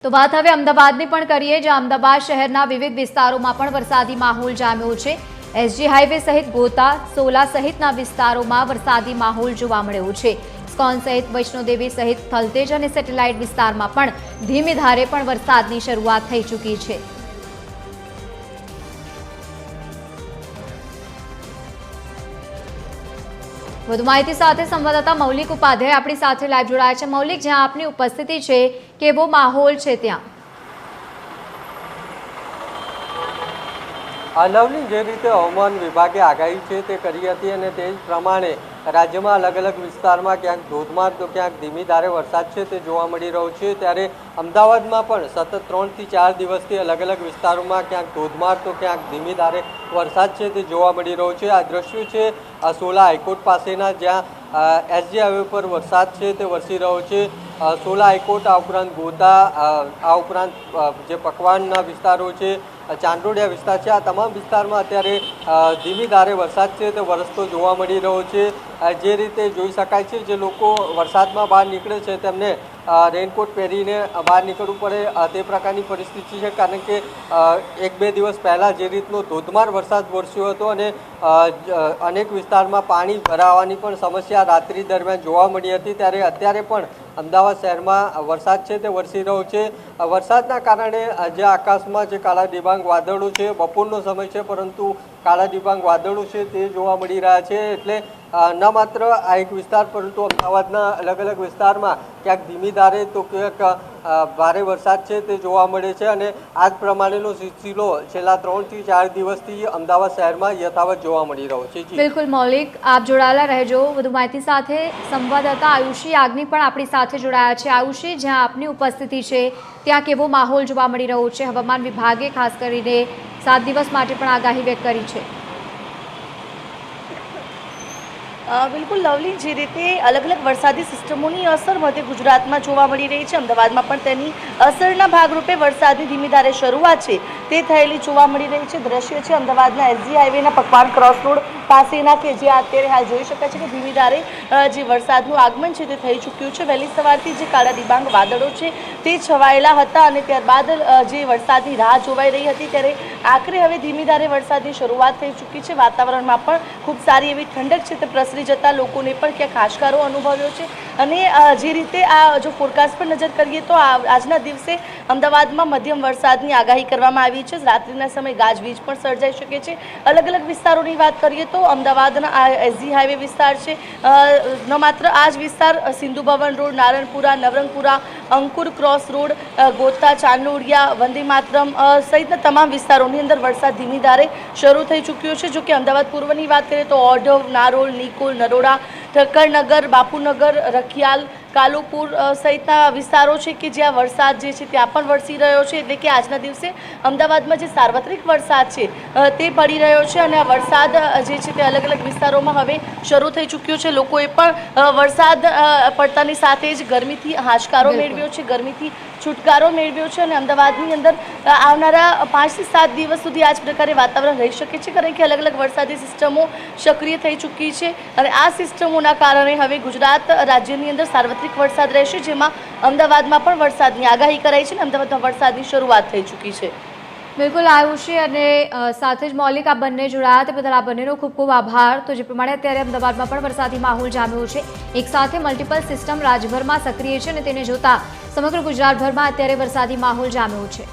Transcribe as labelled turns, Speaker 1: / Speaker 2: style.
Speaker 1: તો વાત હવે અમદાવાદની પણ કરીએ, જ્યાં અમદાવાદ શહેરના વિવિધ વિસ્તારોમાં પણ વરસાદી માહોલ જામ્યો છે। એસજી હાઈવે સહિત ગોતા, સોલા સહિતના વિસ્તારોમાં વરસાદી માહોલ જોવા મળ્યો છે। ઇસ્કોન સહિત વૈષ્ણોદેવી સહિત થલતેજ અને સેટેલાઇટ વિસ્તારમાં પણ ધીમી ધારે પણ વરસાદની શરૂઆત થઈ ચૂકી છે। વધુ માહિતી સાથે સંવાદદાતા મૌલિક ઉપાધ્યાય આપણી સાથે લાઈવ જોડાયા છે। મૌલિક, જ્યાં આપની ઉપસ્થિતિ છે, કેવો માહોલ છે ત્યાં?
Speaker 2: લવલી, જે રીતે હવામાન વિભાગે આગાહી છે તે કરી હતી અને તે જ પ્રમાણે રાજ્યમાં અલગ અલગ વિસ્તારમાં ક્યાંક ધોધમાર તો ક્યાંક ધીમી ધારે વરસાદ છે તે જોવા મળી રહ્યો છે। ત્યારે અમદાવાદમાં પણ સતત 3 થી 4 દિવસથી અલગ અલગ વિસ્તારોમાં ક્યાંક ધોધમાર તો ક્યાંક ધીમી ધારે વરસાદ છે તે જોવા મળી રહ્યો છે। આ દ્રશ્યો છે સોલા હાઈકોર્ટ પાસેના, જ્યાં એસજી હાઈવે પર વરસાદ છે તે વરસી રહ્યો છે। સોલા હાઈકોર્ટ, આ ઉપરાંત ગોતા, આ ઉપરાંત જે પકવાનના વિસ્તારો છે, ચાંદોડિયા વિસ્તાર છે, આ તમામ વિસ્તારમાં અત્યારે ધીમી ધારે વરસાદ છે તે વરસતો જોવા મળી રહ્યો છે। જે રીતે જોઈ શકાય છે, જે લોકો વરસાદમાં બહાર નીકળે છે તેમને રેનકોટ પહેરીને બહાર નીકળવું પડે તે પ્રકારની પરિસ્થિતિ છે, કારણ કે 1-2 દિવસ પહેલાં જે રીતનો ધોધમાર વરસાદ વરસ્યો હતો અને અનેક વિસ્તારમાં પાણી ભરાવાની પણ સમસ્યા રાત્રિ દરમિયાન જોવા મળી હતી। ત્યારે અત્યારે પણ અમદાવાદ શહેરમાં વરસાદ છે તે વરસી રહ્યો છે। વરસાદના કારણે જે આકાશમાં જે કાળા ડિબાંગ વાદળો છે, બપોરનો સમય છે પરંતુ કાળા ડિબાંગ વાદળો છે તે જોવા મળી રહ્યા છે। એટલે ન માત્ર આ એક વિસ્તાર પરંતુ અમદાવાદના અલગ અલગ વિસ્તારમાં ક્યાંક ધીમી ધારે તો ક્યાંક ભારે વરસાદ છે તે જોવા મળે છે અને આ જ પ્રમાણેનો સિલસિલો છેલ્લા 3 થી 4 દિવસથી અમદાવાદ શહેરમાં યથાવત જોવા મળી રહ્યો છે।
Speaker 1: બિલકુલ મૌલિક, આપ જોડાયેલા રહેજો। વધુ માહિતી સાથે સંવાદદાતા આયુષી યાજ્ઞિક પણ આપણી સાથે જોડાયા છે। આયુષી, જ્યાં આપની ઉપસ્થિતિ છે ત્યાં કેવો માહોલ જોવા મળી રહ્યો છે? હવામાન વિભાગે ખાસ કરીને 7 દિવસ માટે પણ આગાહી વ્યક્ત કરી છે।
Speaker 3: બિલકુલ લવલી, જે રીતે અલગ અલગ વરસાદી સિસ્ટમોની અસર મધ્ય ગુજરાતમાં જોવા મળી રહી છે, અમદાવાદમાં પણ તેની અસરના ભાગરૂપે વરસાદની ધીમી ધારે શરૂઆત છે તે થયેલી જોવા મળી રહી છે। દ્રશ્ય છે અમદાવાદના એસજી હાઈવેના પકવાન ક્રોસ રોડ પાસેના, કે જ્યાં અત્યારે હાલ જોઈ શકાય છે કે ધીમી ધારે જે વરસાદનું આગમન છે તે થઈ ચૂક્યું છે। વહેલી સવારથી જે કાળા ડિબાંગ વાદળો છે તે છવાયેલા હતા અને ત્યારબાદ જે વરસાદની રાહ જોવાઈ રહી હતી, ત્યારે આખરે હવે ધીમી ધારે વરસાદની શરૂઆત થઈ ચૂકી છે। વાતાવરણમાં પણ ખૂબ સારી એવી ઠંડક છે તે પ્રસરી જતા લોકોને પણ ક્યાંક હાશકારો અનુભવ્યો છે। અને જે રીતે આ જો ફોરકાસ્ટ પર નજર કરીએ તો આજના દિવસે અમદાવાદમાં મધ્યમ વરસાદની આગાહી કરવામાં આવી છે। રાત્રિના સમયે ગાજવીજ પણ સર્જાઈ શકે છે। અલગ અલગ વિસ્તારોની વાત કરીએ તો અમદાવાદના આ એસજી હાઈવે વિસ્તાર છે, ન માત્ર આ જ વિસ્તાર, સિંધુ ભવન રોડ, નારણપુરા, નવરંગપુરા, અંકુર ક્રોસ રોડ, ગોતા, ચાંદોડિયા, વંદે માતરમ સહિતના તમામ વિસ્તારોની અંદર વરસાદ ધીમી ધારે શરૂ થઈ ચૂક્યો છે। જો કે અમદાવાદ પૂર્વની વાત કરીએ તો ઓઢવ, નારોલ, નિકોલ, નરોડા, ઠક્કરનગર, બાપુનગર, રખિયાલ, કાલુપુર સહિતના વિસ્તારો છે કે જ્યાં વરસાદ જે છે ત્યાં પણ વરસી રહ્યો છે। એટલે કે આજના દિવસે અમદાવાદમાં જે સાર્વત્રિક વરસાદ છે તે પડી રહ્યો છે અને આ વરસાદ જે છે તે અલગ અલગ વિસ્તારોમાં હવે શરૂ થઈ ચૂક્યો છે। લોકોએ પણ વરસાદ પડતાની સાથે જ ગરમીથી હાશકારો મેળવ્યો છે, ગરમીથી છુટકારો મેળવ્યો છે અને અમદાવાદની અંદર આવનારા 5 થી 7 દિવસ સુધી આ જ પ્રકારે વાતાવરણ રહી શકે છે, કારણ કે અલગ અલગ વરસાદી સિસ્ટમો સક્રિય થઈ ચૂકી છે અને આ સિસ્ટમોના કારણે હવે ગુજરાત રાજ્યની અંદર સાર્વત્રિક વરસાદ રહેશે, જેમાં અમદાવાદમાં પણ વરસાદની આગાહી કરાઈ છે અને અમદાવાદમાં વરસાદની શરૂઆત થઈ ચૂકી છે।
Speaker 1: બિલકુલ આયુષી અને સાથે જ મૌલિક, આ બંને જોડાયા તે બદલ આ બંનેનો ખૂબ ખૂબ આભાર। તો જે પ્રમાણે અત્યારે અમદાવાદમાં પણ વરસાદી માહોલ જામ્યો છે, એક સાથે મલ્ટિપલ સિસ્ટમ રાજ્યભરમાં સક્રિય છે અને તેને જોતા સમગ્ર ગુજરાતભરમાં અત્યારે વરસાદી માહોલ જામ્યો છે।